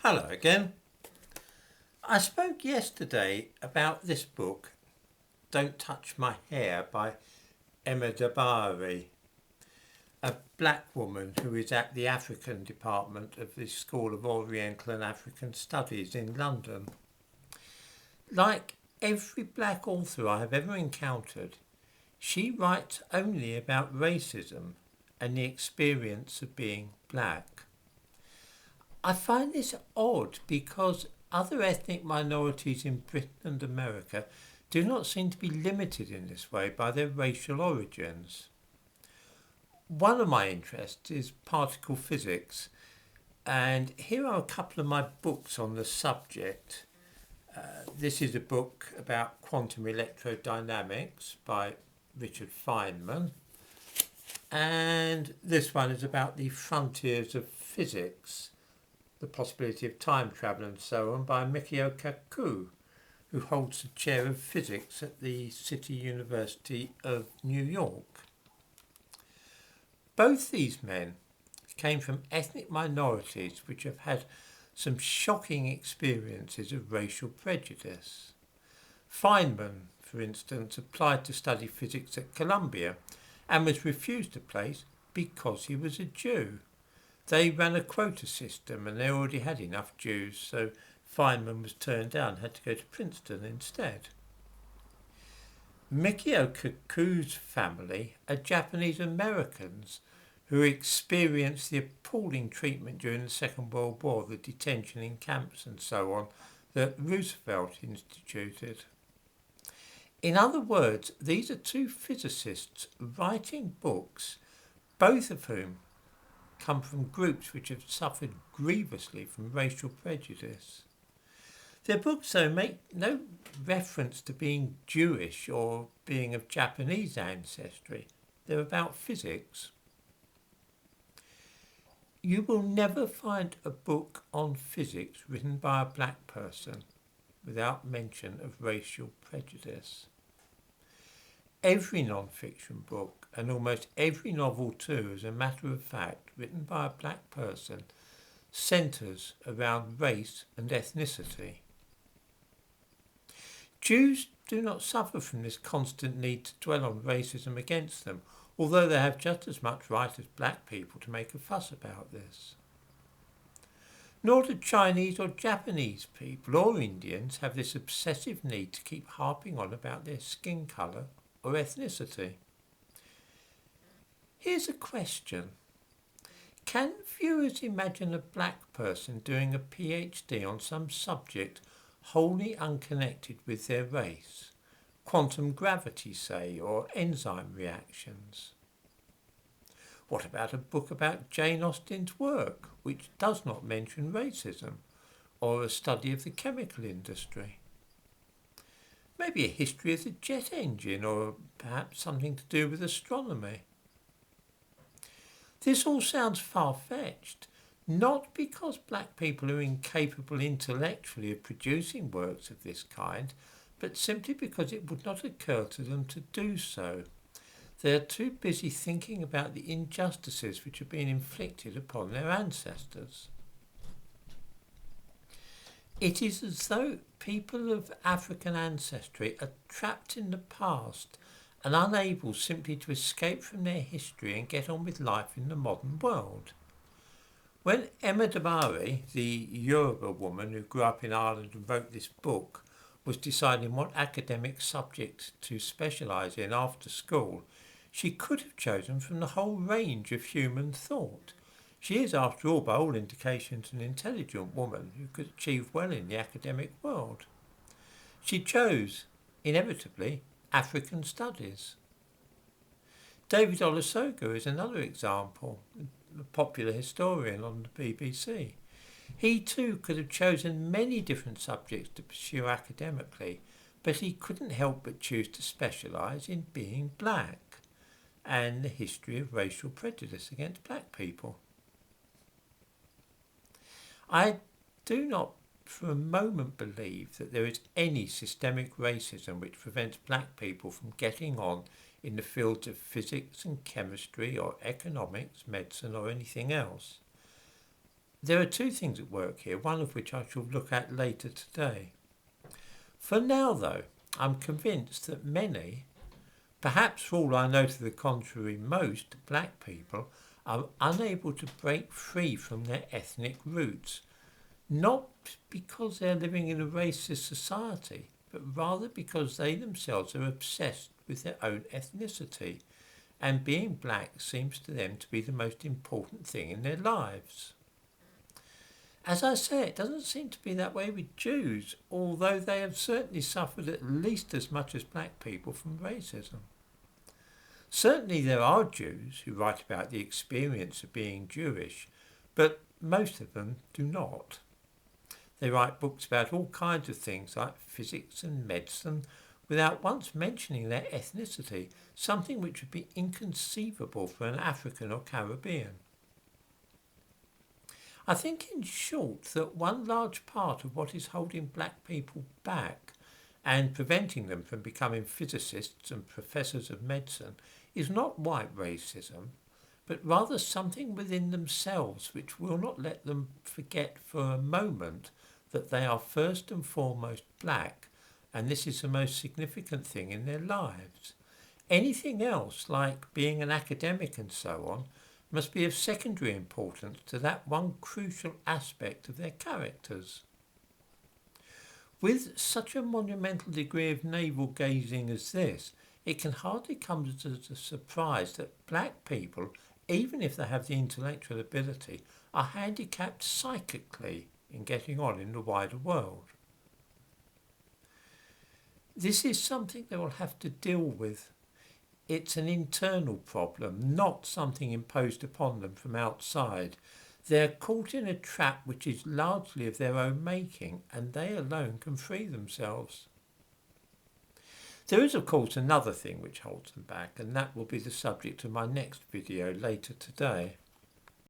Hello again. I spoke yesterday about this book, Don't Touch My Hair by Emma Dabari, a black woman who is at the African department of the School of Oriental and African Studies in London. Like every black author I have ever encountered, she writes only about racism and the experience of being black. I find this odd because other ethnic minorities in Britain and America do not seem to be limited in this way by their racial origins. One of my interests is particle physics, and here are a couple of my books on the subject. This is a book about quantum electrodynamics by Richard Feynman, and this one is about the frontiers of physics, the possibility of time travel and so on, by Mikio Kaku, who holds the chair of physics at the City University of New York. Both these men came from ethnic minorities which have had some shocking experiences of racial prejudice. Feynman, for instance, applied to study physics at Columbia and was refused a place because he was a Jew. They ran a quota system and they already had enough Jews, so Feynman was turned down, had to go to Princeton instead. Mikio Kaku's family are Japanese Americans who experienced the appalling treatment during the Second World War, the detention in camps and so on, that Roosevelt instituted. In other words, these are two physicists writing books, both of whom come from groups which have suffered grievously from racial prejudice. Their books, though, make no reference to being Jewish or being of Japanese ancestry. They're about physics. You will never find a book on physics written by a black person without mention of racial prejudice. Every non-fiction book, and almost every novel too, as a matter of fact, written by a black person, centres around race and ethnicity. Jews do not suffer from this constant need to dwell on racism against them, although they have just as much right as black people to make a fuss about this. Nor do Chinese or Japanese people or Indians have this obsessive need to keep harping on about their skin colour or ethnicity. Here's a question. Can viewers imagine a black person doing a PhD on some subject wholly unconnected with their race? Quantum gravity, say, or enzyme reactions? What about a book about Jane Austen's work, which does not mention racism, or a study of the chemical industry? Maybe a history of the jet engine, or perhaps something to do with astronomy. This all sounds far-fetched, not because black people are incapable intellectually of producing works of this kind, but simply because it would not occur to them to do so. They are too busy thinking about the injustices which have been inflicted upon their ancestors. It is as though people of African ancestry are trapped in the past and unable simply to escape from their history and get on with life in the modern world. When Emma Dabari, the Yoruba woman who grew up in Ireland and wrote this book, was deciding what academic subject to specialise in after school, she could have chosen from the whole range of human thought. She is, after all, by all indications, an intelligent woman who could achieve well in the academic world. She chose, inevitably, African studies. David Olusoga is another example, a popular historian on the BBC. He too could have chosen many different subjects to pursue academically, but he couldn't help but choose to specialise in being black and the history of racial prejudice against black people. I do not for a moment believe that there is any systemic racism which prevents black people from getting on in the fields of physics and chemistry or economics, medicine or anything else. There are two things at work here, one of which I shall look at later today. For now, though, I'm convinced that many, perhaps for all I know to the contrary most, black people are unable to break free from their ethnic roots, not because they're living in a racist society, but rather because they themselves are obsessed with their own ethnicity, and being black seems to them to be the most important thing in their lives. As I say, it doesn't seem to be that way with Jews, although they have certainly suffered at least as much as black people from racism. Certainly there are Jews who write about the experience of being Jewish, but most of them do not. They write books about all kinds of things like physics and medicine without once mentioning their ethnicity, something which would be inconceivable for an African or Caribbean. I think in short that one large part of what is holding black people back and preventing them from becoming physicists and professors of medicine is not white racism, but rather something within themselves which will not let them forget for a moment that they are first and foremost black, and this is the most significant thing in their lives. Anything else, like being an academic and so on, must be of secondary importance to that one crucial aspect of their characters. With such a monumental degree of navel-gazing as this, it can hardly come as a surprise that black people, even if they have the intellectual ability, are handicapped psychically in getting on in the wider world. This is something they will have to deal with. It's an internal problem, not something imposed upon them from outside. They're caught in a trap which is largely of their own making, and they alone can free themselves. There is, of course, another thing which holds them back, and that will be the subject of my next video later today.